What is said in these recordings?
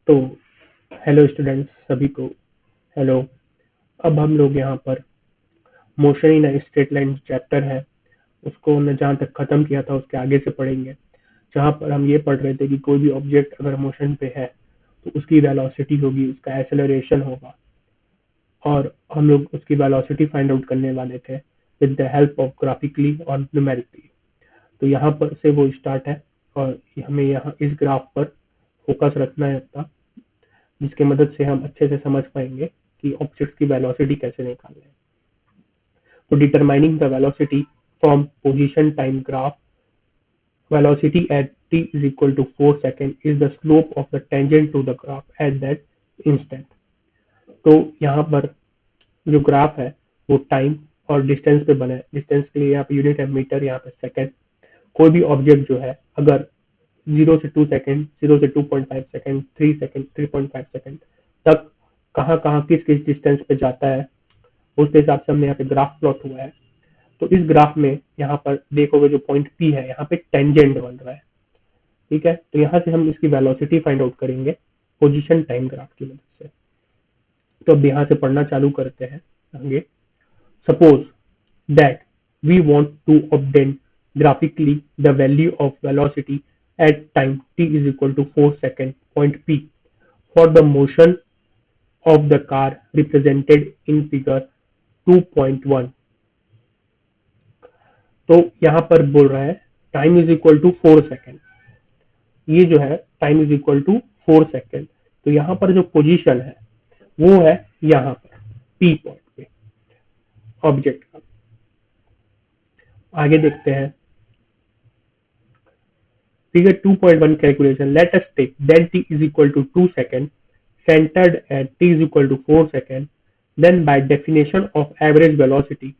तो hello students सभी को हेलो। अब हम लोग यहाँ पर motion in straight line chapter है उसको हमने जहाँ तक खत्म किया था उसके आगे से पढ़ेंगे, जहाँ पर हम ये पढ़ रहे थे कि कोई भी ऑब्जेक्ट अगर मोशन पे है तो उसकी वेलोसिटी होगी, उसका एक्सेलरेशन होगा और हम लोग उसकी वेलोसिटी फाइंड आउट करने वाले थे with the help of graphically और न्यूमेरिकली। तो यहाँ पर से वो स्टार्ट है और हमें यहाँ इस ग्राफ पर फोकस रखना है अपना, जिसकी मदद से हम अच्छे से समझ पाएंगे कि ऑब्जेक्ट की वेलोसिटी कैसे निकालना है। तो determining the velocity from position time graph, velocity at t is equal to 4 seconds is the slope of the tangent to the graph at that instant। तो यहाँ पर जो ग्राफ है वो टाइम और डिस्टेंस पे बना है। डिस्टेंस के लिए यहाँ पे यूनिट है मीटर, यहाँ पे सेकंड। कोई भी ऑब्जेक्ट जो है अगर 0 से 2 सेकंड, 0 से 2.5 सेकंड, 3 सेकंड, 3.5 सेकंड तक कहाँ कहाँ किस किस डिस्टेंस पे जाता है, उसके हिसाब से हमने यहाँ पे ग्राफ प्लॉट हुआ है। तो इस ग्राफ में यहाँ पर देखोगे जो पॉइंट P है यहाँ पे टेंजेंट बन रहा है, ठीक है। तो यहाँ से हम इसकी वेलोसिटी फाइंड आउट करेंगे पोजीशन टाइम ग्राफ की मदद से। तो अब यहाँ से पढ़ना चालू करते हैं आगे। Suppose that we want to obtain graphically the value of velocity at time t is equal to 4 second point P for the motion of the car represented in figure 2.1। तो यहाँ पर बोल रहा है time is equal to 4 second. ये जो है time is equal to 4 second. तो यहाँ पर जो पोजीशन है वो है यहाँ पर पी पॉइंट पे ऑब्जेक्ट का। आगे देखते हैं figure 2.1 calculation. Let us take del t is equal to 2 seconds centered at t is equal to 4 seconds, then by definition of average velocity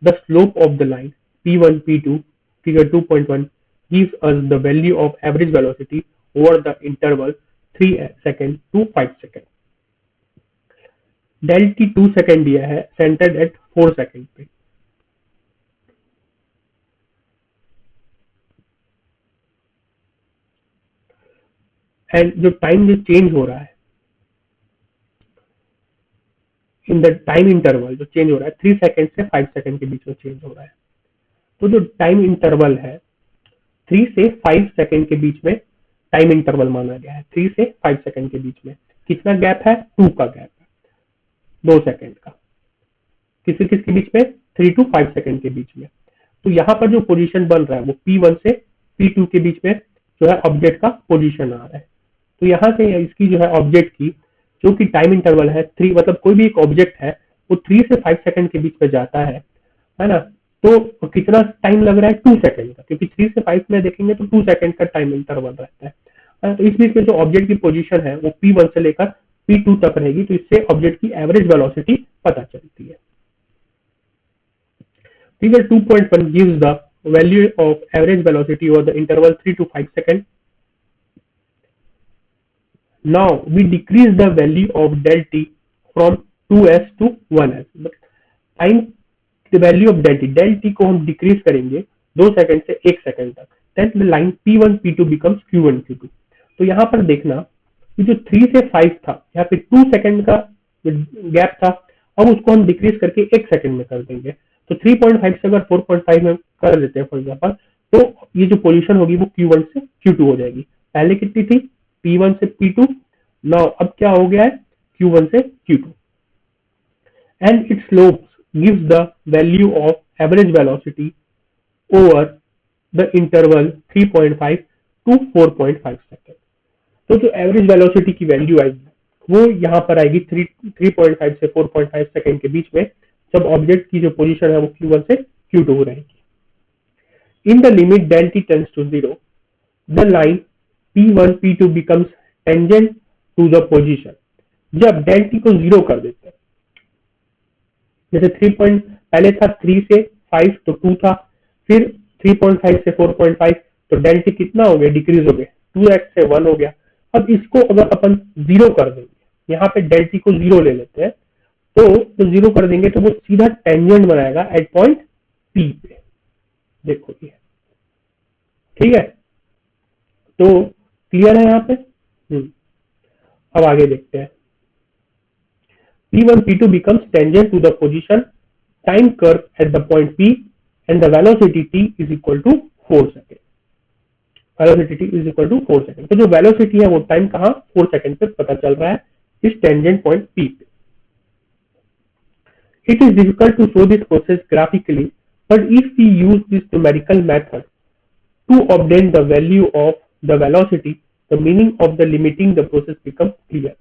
the slope of the line p1 p2 figure 2.1 gives us the value of average velocity over the interval 3 second to 5 second। del t 2 second दिया है, centred eight 4 second पे। And जो time जो change हो रहा है in the time interval जो change हो रहा है 3 सेकंड से 5 सेकंड के बीच में चेंज हो रहा है। तो जो टाइम इंटरवल है 3 से 5 सेकंड के बीच में टाइम इंटरवल माना गया है। 3 से 5 सेकंड के बीच में कितना गैप है? 2 का गैप है, 2 सेकंड का। किसी किसके बीच में? 3 to 5 सेकंड के बीच में। तो यहाँ पर जो पोजीशन बन रहा है वो P1 से P2 के बीच में जो है ऑब्जेक्ट का पोजीशन आ रहा है। तो यहाँ से इसकी जो है ऑब्जेक्ट की जो कि टाइम इंटरवल है 3, मतलब कोई भी एक ऑब्जेक्ट है वो 3 से 5 सेकंड के बीच में जाता है ना। तो कितना टाइम लग रहा है? 2 सेकंड का, क्योंकि 3 से 5 में देखेंगे तो 2 सेकंड का टाइम इंटरवल रहता है। तो इस बीच में जो ऑब्जेक्ट की पोजीशन है वो P1 से लेकर P2 तक रहेगी। तो इससे ऑब्जेक्ट की एवरेज वेलोसिटी पता चलती है। Figure 2.1 gives the value of average velocity over the interval 3 to 5 seconds. Now we decrease the value of del t from 2s to 1s। Time the value of del t को हम decrease करेंगे 2 second से 1 second तक। then the line P1 P2 becomes Q1 Q2। तो यहाँ पर देखना कि जो 3 से 5 था यहाँ पे 2 सेकंड का गैप था, अब उसको हम डिक्रीज करके 1 सेकंड में कर देंगे। तो 3.5 से अगर 4.5 में कर देते हैं फॉर एग्जाम्पल, तो ये जो पोजीशन होगी वो Q1 से Q2 हो जाएगी। पहले कितनी थी? P1 से P2। नाउ अब क्या हो गया है? Q1 से Q2। And it slope gives the value of average velocity over the interval 3.5 to 4.5 second. तो जो एवरेज वेलोसिटी की वैल्यू आएगी वो यहाँ पर आएगी 3.5 से 4.5 सेकंड के बीच में, जब ऑब्जेक्ट की जो पोजीशन है वो Q1 से Q2 रहेगी। In the limit del t tends to 0 the line P1 P2 becomes tangent to the position। जब del t को 0 कर देते हैं, जैसे 3 पहले था 3 से 5 तो 2 था, फिर 3.5 से 4.5 तो del t कितना हो गया? डिक्रीज हो गया, 2x से 1 हो गया। अब इसको अगर अपन 0 कर देंगे, यहाँ पे del t को 0 ले लेते हैं, तो 0 कर देंगे तो वो सीधा टेंजेंट बनाएगा एट पॉइंट P पे। देखो ये ठीक है, तो क्लियर है यहाँ पे। अब आगे देखते हैं। P1 P2 becomes tangent to the position time curve at the point P and the velocity t is equal to 4 second. Velocity t is equal to 4 second. तो जो वेलोसिटी है वो टाइम कहाँ 4 सेकेंड पे पता चल रहा है इस टेंजेंट पॉइंट P पे। It is difficult to show this process graphically, but if we use this numerical method to obtain the value of the velocity, the meaning of the limiting the process becomes clear।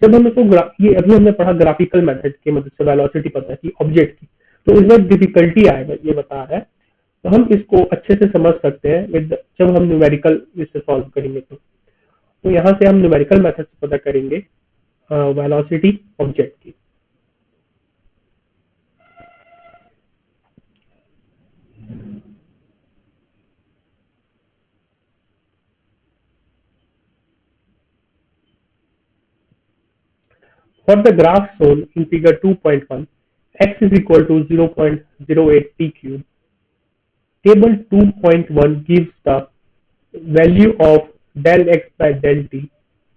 जब हम इसको ये अभी हमने पढ़ा graphical method की मदद से वेलोसिटी पता की ऑब्जेक्ट की, तो इसमें डिफिकल्टी आएगा ये बता रहा है, तो हम इसको अच्छे से समझ सकते हैं जब हम न्यूमेरिकल इससे सॉल्व करेंगे। तो यहाँ से हम न्यूमेरिकल मेथड से पता करेंगे वेलोसिटी ऑब्जेक्ट की। For the graph shown in figure 2.1, x is equal to 0.08 t cube. Table 2.1 gives the value of del x by del t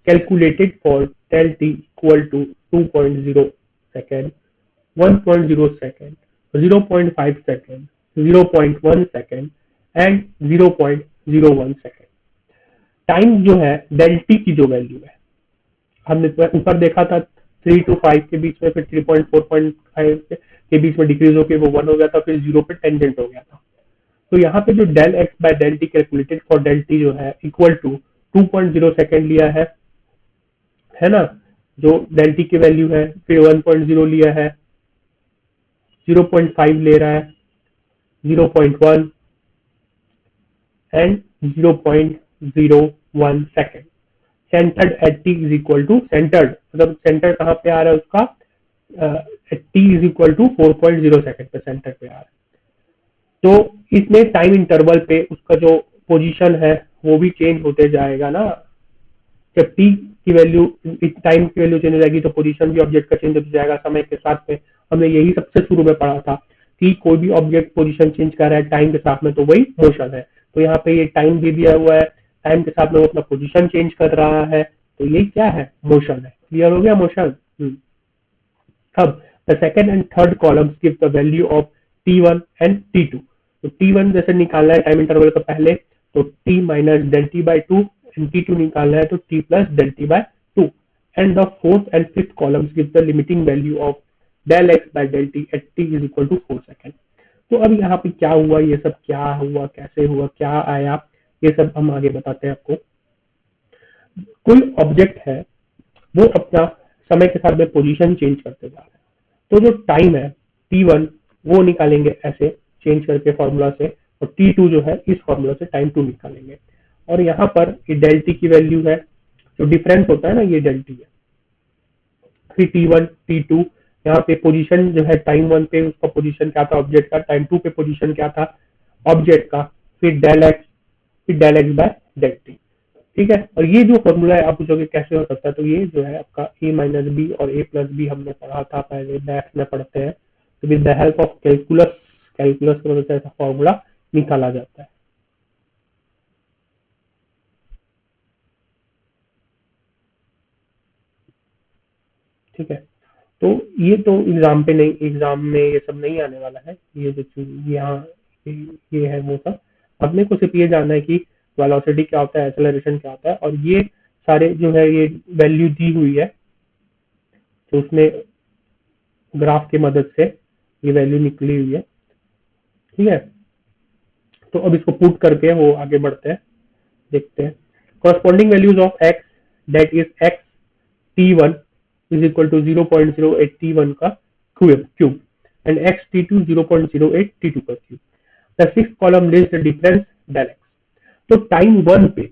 calculated for del t equal to 2.0 second, 1.0 second, 0.5 second, 0.1 second and 0.01 second। Time जो है del t की जो value है, हमने ऊपर देखा था 3 to 5 के बीच में, फिर 3.4.5 के बीच में डिक्रीज होकर वो 1 हो गया था, फिर 0 पे टेंजेंट हो गया था। तो यहाँ पे जो del x by del t calculated for del t जो है इक्वल टू 2.0 सेकेंड लिया है ना, जो डेल टी की वैल्यू है, फिर 1.0 लिया है, 0.5 ले रहा है, 0.1 एंड 0.01 second. Centred at t is equal to centred, मतलब सेंटर कहाँ पे आ रहा है उसका, t is equal to 4.0 second पे सेंटर पे आ रहा है। तो इसमें टाइम इंटरवल पे उसका जो पोजीशन है वो भी चेंज होते जाएगा ना, जब टी की वैल्यू टाइम की वैल्यू चेंज हो जाएगी तो पोजीशन भी ऑब्जेक्ट का चेंज होता जाएगा समय के साथ में। हमने यही सबसे शुरू में पढ़ा था कि कोई भी ऑब्जेक्ट पोजीशन चेंज कर रहा है टाइम के साथ में तो वही मोशन है। तो यहाँ पे ये टाइम भी दिया हुआ है, टाइम के साथ में वो अपना पोजीशन चेंज कर रहा है, तो ये क्या है, मोशन है। क्लियर हो गया मोशन। अब the second and third columns give the value of t1 and t2। तो t1 जैसे निकालना है टाइम इंटरवल का पहले, तो t minus del t by two, and t2 निकालना है तो t plus del t by two, and the fourth and fifth columns give the limiting value of del x by del t at t is equal to 4 second. तो अब यहाँ पे क्या हुआ, ये सब क्या हुआ, कैसे हुआ, क्या आया, ये सब हम आगे बताते हैं आपको। कोई ऑब्जेक्ट है वो अपना समय के साथ में पोजीशन चेंज करते जा रहा है, तो जो टाइम है t1 वो निकालेंगे ऐसे चेंज करके फॉर्मूला से, और t2 जो है इस फॉर्मूला से टाइम 2 निकालेंगे। और यहाँ पर ये डेल टी की वैल्यू है, जो डिफरेंस होता है ना ये डेल टी है। फिर t1 t2, यहाँ पे पोजीशन जो है टाइम 1 पे उसका पोजीशन क्या था ऑब्जेक्ट का, टाइम 2 पे पोजीशन क्या था ऑब्जेक्ट का, फिर del x by del t. ठीक है, और ये जो फॉर्मूला है आप पूछोगे कैसे हो सकता है, तो ये जो है आपका a माइनस बी और a प्लस बी हमने पढ़ा था पहले, मैथ्स में पढ़ते हैं। तो with the help of calculus की मदद से ऐसा फॉर्मूला निकाला जाता है। ठीक है, तो ये तो एग्जाम पे नहीं, एग्जाम में ये सब नहीं आने वाला है, ये जो चीज यहाँ ये है वो सब। अपने को सिर्फ ये जानना है कि वेलोसिटी क्या होता है, एक्सेलरेशन क्या होता है, और ये सारे जो है ये वैल्यू दी हुई है, तो उसमें ग्राफ की मदद से ये वैल्यू निकली हुई है। ठीक है, तो अब इसको पुट करके वो आगे बढ़ते हैं, देखते हैं। Corresponding values of x, that is x t1 is equal to 0.08 t1 का cube and x t2 0.08 t2 का cube। The sixth column lists the difference del x। तो टाइम 1 पे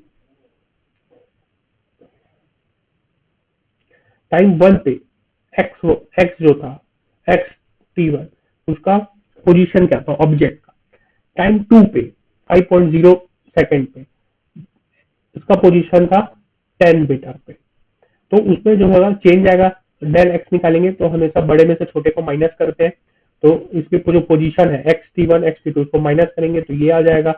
x जो था x t1 उसका पोजीशन क्या था object का, टाइम 2 पे 5.0 सेकेंड पे उसका पोजीशन था 10 मीटर पे। तो उसमें जो होगा चेंज आएगा, डेल एक्स निकालेंगे तो हमेशा बड़े में से छोटे को माइनस करते हैं, तो इसमें जो पोजीशन है एक्स t1 एक्स t2 उसको माइनस करेंगे तो ये आ जाएगा,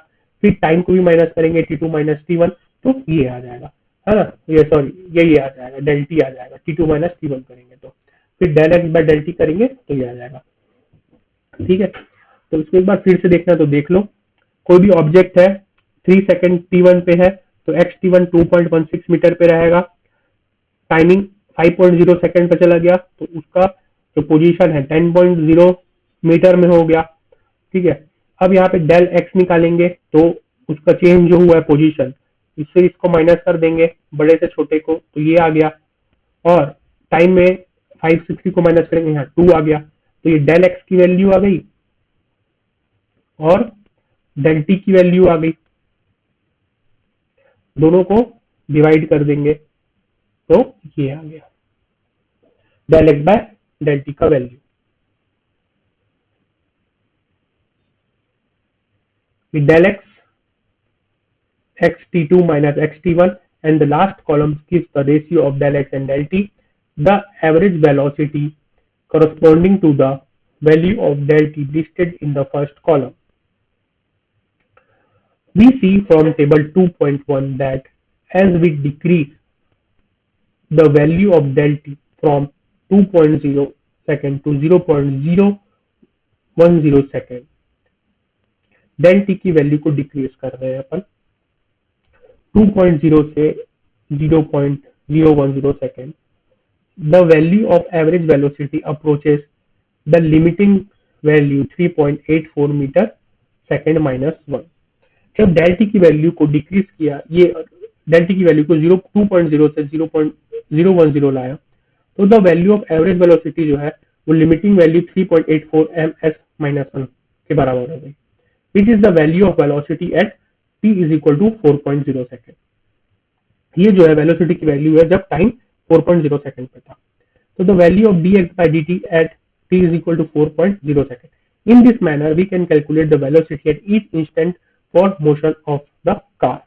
फिर टाइम को भी माइनस करेंगे t2 माइनस t1 तो ये आ जाएगा। है ना, ये सॉरी यही आ जाएगा, डेल टी आ जाएगा, T2 माइनस T1 करेंगे तो फिर del x by del t करेंगे तो ये आ जाएगा। ठीक है, तो इसको एक बार फिर से देखना तो देख लो। कोई भी ऑब्जेक्ट है 3 सेकंड T1 पे है तो एक्स T1 2.16 मीटर पे रहेगा। टाइमिंग 5.0 सेकंड पे चला गया तो उसका जो पोजीशन है 10.0 मीटर में हो गया। ठीक है, अब यहाँ पे डेल एक्स निकालेंगे तो उसका चेंज जो हुआ है पोजीशन, इससे इसको माइनस कर देंगे बड़े से छोटे को तो ये आ गया। और टाइम में 560 को माइनस करेंगे, यहाँ 2 आ गया तो ये डेल एक्स की वैल्यू आ गई और डेल टी की वैल्यू आ गई। दोनों को डिवाइड कर देंगे तो ये आ गया del x by del t का value. Del x xt2 minus xt1, and the last column gives the ratio of del x and del t, the average velocity corresponding to the value of del t listed in the first column. We see from table 2.1 that as we decrease the value of del t from 2.0 second to 0.010 second, del t की value को decrease कर रहे हैं अपन 2.0 से 0.010 second, the value of average velocity approaches the limiting value 3.84 meter second minus 1। जब del t की value को decrease किया, ये डेल टी की वैल्यू को 2.0 से 0.010 लाया तो the value of average velocity जो है वो लिमिटिंग वैल्यू 3.84 ms माइनस 1 के बराबर हो गई, which is the value of velocity at t is equal to 4.0 second. ये जो है वेलोसिटी की वैल्यू है जब टाइम 4.0 सेकेंड पे था। तो the value of dx by dt at t is equal to 4.0 second. In this manner, we can calculate the velocity at each instant for motion of the car.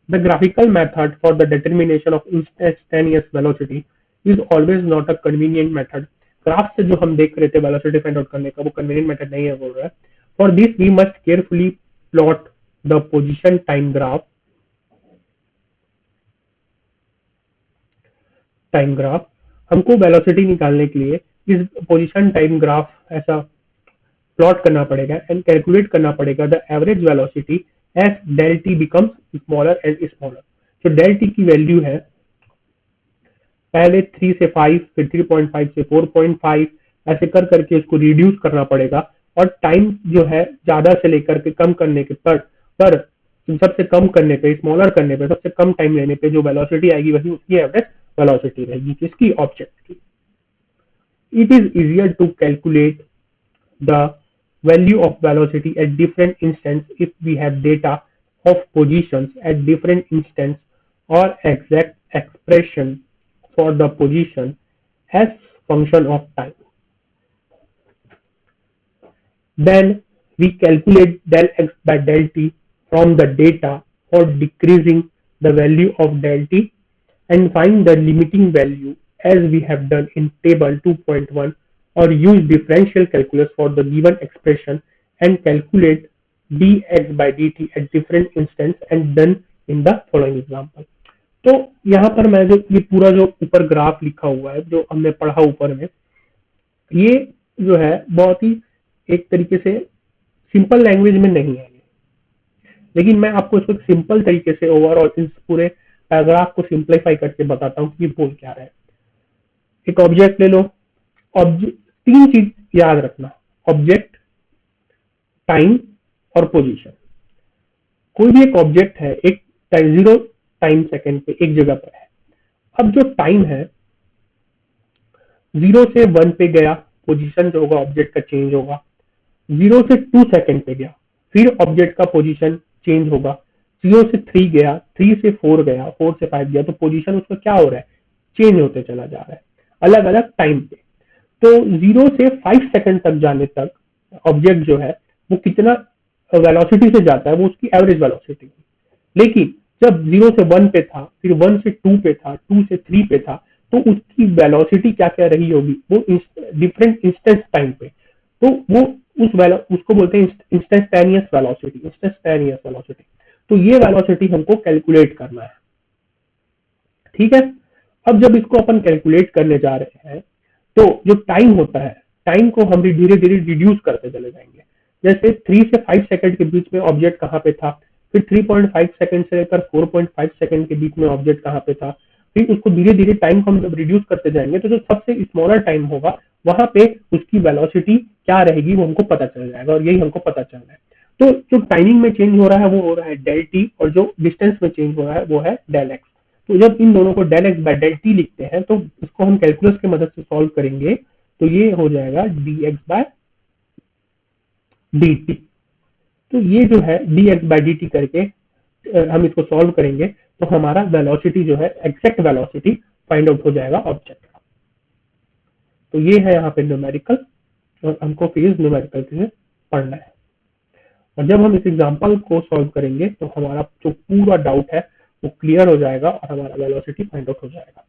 The graphical method for the determination of instantaneous velocity is always not a convenient method. Graph से जो हम देख रहे थे velocity find out करने का वो convenient method नहीं है बोल रहा है। For this we must carefully plot the position time graph. हमको वेलोसिटी निकालने के लिए इस पोजीशन टाइम ग्राफ ऐसा प्लॉट करना पड़ेगा एंड कैलकुलेट करना पड़ेगा the average velocity as del t becomes smaller and smaller. जो डेल टी की वैल्यू है पहले 3 से 5 फिर 3.5 से 4.5 ऐसे कर करके इसको रिड्यूस करना पड़ेगा और टाइम जो है ज्यादा से लेकर के कम करने के पर सबसे कम करने पे, स्मॉलर करने पे, सबसे कम टाइम लेने पे जो वेलोसिटी आएगी वही उसकी एवरेज वेलोसिटी रहेगी किसकी, ऑब्जेक्ट की। It is easier to calculate the value of velocity at different instants if we have data of positions at different instants or exact expression for the position as function of time. Then we calculate del x by del t from the data for decreasing the value of del t and find the limiting value as we have done in table 2.1 or use differential calculus for the given expression and calculate dx by dt at different instants and done in the following example। तो यहाँ पर मैं जो ये पूरा जो ऊपर graph लिखा हुआ है जो हमने पढ़ा ऊपर में, ये जो है बहुत ही एक तरीके से सिंपल लैंग्वेज में नहीं है, लेकिन मैं आपको इसको सिंपल तरीके से ओवरऑल इस पूरे पैराग्राफ को सिंप्लीफाई करके बताता हूँ कि ये बोल क्या रहा है। एक ऑब्जेक्ट ले लो, तीन चीज याद रखना, ऑब्जेक्ट, टाइम और पोजीशन। कोई भी एक ऑब्जेक्ट है एक 0 टाइम सेकेंड पे एक जगह पर है। अब जो टाइम है 0 से 1 पे गया, पोजीशन जो होगा ऑब्जेक्ट का चेंज होगा। 0 से 2 सेकेंड पे गया, फिर ऑब्जेक्ट का पोजीशन चेंज होगा। 0 से 3 गया, 3 से 4 गया, 4 से 5 गया, तो पोजीशन उसका क्या हो रहा है, चेंज होते चला जा रहा है अलग अलग टाइम पे। तो 0 से 5 सेकंड तक जाने तक ऑब्जेक्ट जो है वो कितना वेलोसिटी से जाता है वो उसकी एवरेज वेलोसिटी। लेकिन जब 0 से 1 पे था, फिर 1 से 2 पे था, 2 से 3 पे था, तो उसकी वेलोसिटी क्या क्या रही होगी, वो डिफरेंट इंस्टेंट टाइम पे, तो वो उसको बोलते हैं इंस्टेंटेनियस वेलोसिटी। तो ये वेलोसिटी हमको कैलकुलेट करना है। ठीक है, अब जब इसको अपन कैलकुलेट करने जा रहे हैं तो जो टाइम होता है, टाइम को हम धीरे धीरे रिड्यूस करते चले जाएंगे। जैसे 3 से 5 सेकंड के बीच में ऑब्जेक्ट कहाँ पे था, फिर 3.5 सेकंड से लेकर 4.5 सेकंड के बीच में ऑब्जेक्ट कहाँ पे था, फिर उसको धीरे धीरे टाइम को हम जब रिड्यूस करते जाएंगे तो जो सबसे स्मॉलर टाइम होगा वहां पे उसकी वेलोसिटी क्या रहेगी वो हमको पता चल जाएगा, और यही हमको पता चलना है। तो जो टाइमिंग में चेंज हो रहा है वो हो रहा है डेल टी, और जो डिस्टेंस में चेंज हो रहा है वो है डेल एक्स। तो जब इन दोनों को del x by del t लिखते हैं तो इसको हम कैलकुलस की मदद से सॉल्व करेंगे, तो ये हो जाएगा d x by d t. तो ये जो है d x by d t करके हम इसको सॉल्व करेंगे तो हमारा वेलोसिटी जो है एग्जैक्ट वेलोसिटी फाइंड आउट हो जाएगा ऑब्जेक्ट का। तो ये है यहाँ पे न्यूमेरिकल, और हमको फेज न्यूमेरिकल से पढ़ना है। और जब हम इस एग्जांपल को सॉल्व करेंगे तो हमारा जो पूरा डाउट है वो क्लियर हो जाएगा और हमारा वेलोसिटी फाइंड आउट हो जाएगा।